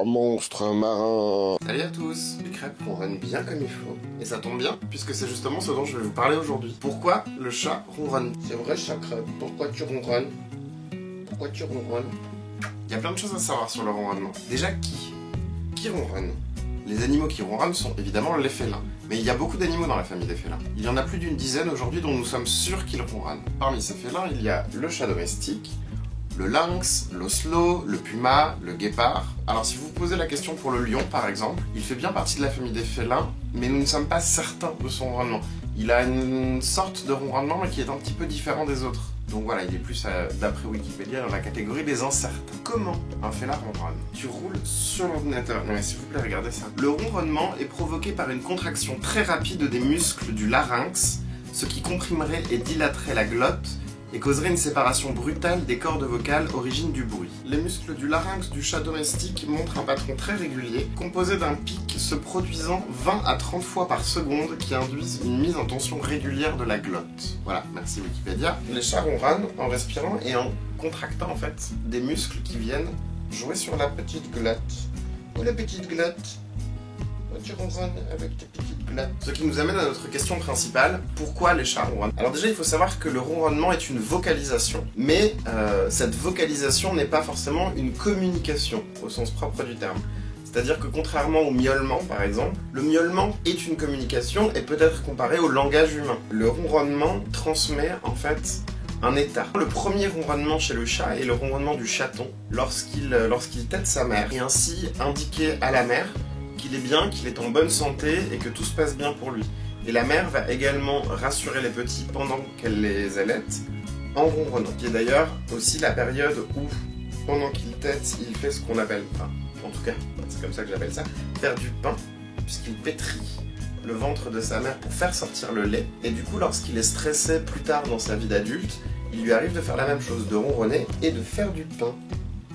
Oh, monstre marin. Salut à tous. Les crêpes ronronnent bien comme il faut. Et ça tombe bien, puisque c'est justement ce dont je vais vous parler aujourd'hui. Pourquoi le chat ronronne? C'est vrai, chat crêpe. Pourquoi tu ronronnes? Pourquoi tu ronronnes? Il y a plein de choses à savoir sur le ronronnement. Déjà, qui ronronne? Les animaux qui ronronnent sont évidemment les félins. Mais il y a beaucoup d'animaux dans la famille des félins. Il y en a plus d'une dizaine aujourd'hui dont nous sommes sûrs qu'ils ronronnent. Parmi ces félins, il y a le chat domestique, le lynx, l'oslo, le puma, le guépard. Alors si vous vous posez la question pour le lion par exemple, il fait bien partie de la famille des félins, mais nous ne sommes pas certains de son ronronnement. Il a une sorte de ronronnement mais qui est un petit peu différent des autres. Donc voilà, il est plus, d'après Wikipédia, dans la catégorie des incertains. Comment un félin ronronne? Tu roules sur l'ordinateur. Non mais s'il vous plaît, regardez ça. Le ronronnement est provoqué par une contraction très rapide des muscles du larynx, ce qui comprimerait et dilaterait la glotte, et causerait une séparation brutale des cordes vocales, origine du bruit. Les muscles du larynx du chat domestique montrent un patron très régulier, composé d'un pic se produisant 20 à 30 fois par seconde qui induisent une mise en tension régulière de la glotte. Voilà, merci Wikipédia. Les chats ronronnent en respirant et en contractant en fait des muscles qui viennent jouer sur la petite glotte. Ou la petite glotte. Tu ronronnes avec tes petites glottes. Ce qui nous amène à notre question principale, pourquoi les chats ronronnent? Alors déjà, il faut savoir que le ronronnement est une vocalisation, mais cette vocalisation n'est pas forcément une communication au sens propre du terme. C'est-à-dire que contrairement au miaulement par exemple, le miaulement est une communication et peut être comparé au langage humain. Le ronronnement transmet en fait un état. Le premier ronronnement chez le chat est le ronronnement du chaton lorsqu'il tète sa mère et ainsi indiquer à la mère qu'il est bien, qu'il est en bonne santé et que tout se passe bien pour lui. Et la mère va également rassurer les petits pendant qu'elle les allaite en ronronnant. Qui est d'ailleurs aussi la période où, pendant qu'il tète, il fait ce qu'on appelle, en tout cas, c'est comme ça que j'appelle ça, faire du pain, puisqu'il pétrit le ventre de sa mère pour faire sortir le lait. Et du coup, lorsqu'il est stressé plus tard dans sa vie d'adulte, il lui arrive de faire la même chose, de ronronner et de faire du pain.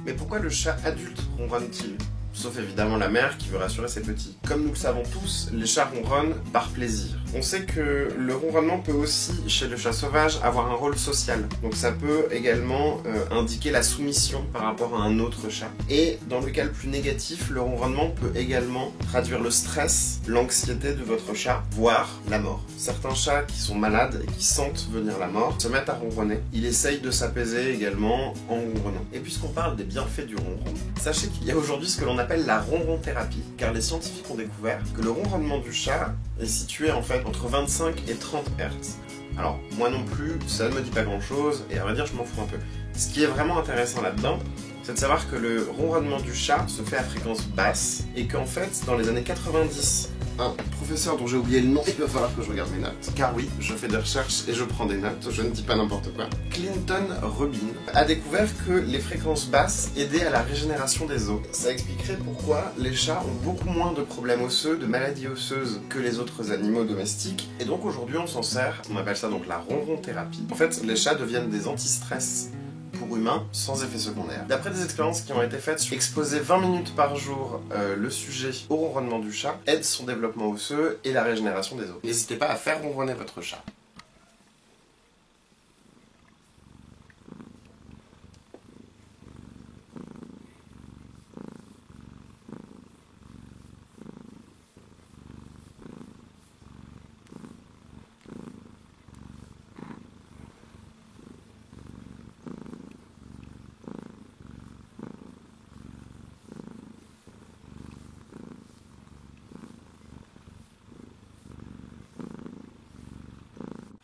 Mais pourquoi le chat adulte ronronne-t-il ? Sauf évidemment la mère qui veut rassurer ses petits. Comme nous le savons tous, les chats ronronnent par plaisir. On sait que le ronronnement peut aussi, chez le chat sauvage, avoir un rôle social. Donc ça peut également indiquer la soumission par rapport à un autre chat. Et dans le cas le plus négatif, le ronronnement peut également traduire le stress, l'anxiété de votre chat, voire la mort. Certains chats qui sont malades et qui sentent venir la mort se mettent à ronronner. Il essaye de s'apaiser également en ronronnant. Et puisqu'on parle des bienfaits du ronron, sachez qu'il y a aujourd'hui ce que l'on appelle la ronron-thérapie, car les scientifiques ont découvert que le ronronnement du chat est situé en fait entre 25 et 30 Hz. Alors, moi non plus, ça ne me dit pas grand chose, et à vrai dire, je m'en fous un peu. Ce qui est vraiment intéressant là-dedans, c'est de savoir que le ronronnement du chat se fait à fréquence basse, et qu'en fait, dans les années 90, un professeur dont j'ai oublié le nom, il va falloir que je regarde mes notes, car oui, je fais des recherches et je prends des notes, je ne dis pas n'importe quoi. Clinton Robin a découvert que les fréquences basses aidaient à la régénération des os. Ça expliquerait pourquoi les chats ont beaucoup moins de problèmes osseux, de maladies osseuses que les autres animaux domestiques, et donc aujourd'hui on s'en sert, on appelle ça donc la ronron-thérapie. En fait, les chats deviennent des anti-stress pour humains sans effet secondaire. D'après des expériences qui ont été faites, exposer 20 minutes par jour le sujet au ronronnement du chat aide son développement osseux et la régénération des os. N'hésitez pas à faire ronronner votre chat.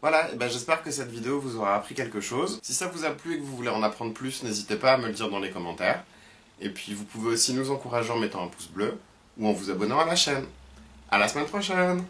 Voilà, et ben j'espère que cette vidéo vous aura appris quelque chose. Si ça vous a plu et que vous voulez en apprendre plus, n'hésitez pas à me le dire dans les commentaires. Et puis vous pouvez aussi nous encourager en mettant un pouce bleu ou en vous abonnant à la chaîne. À la semaine prochaine!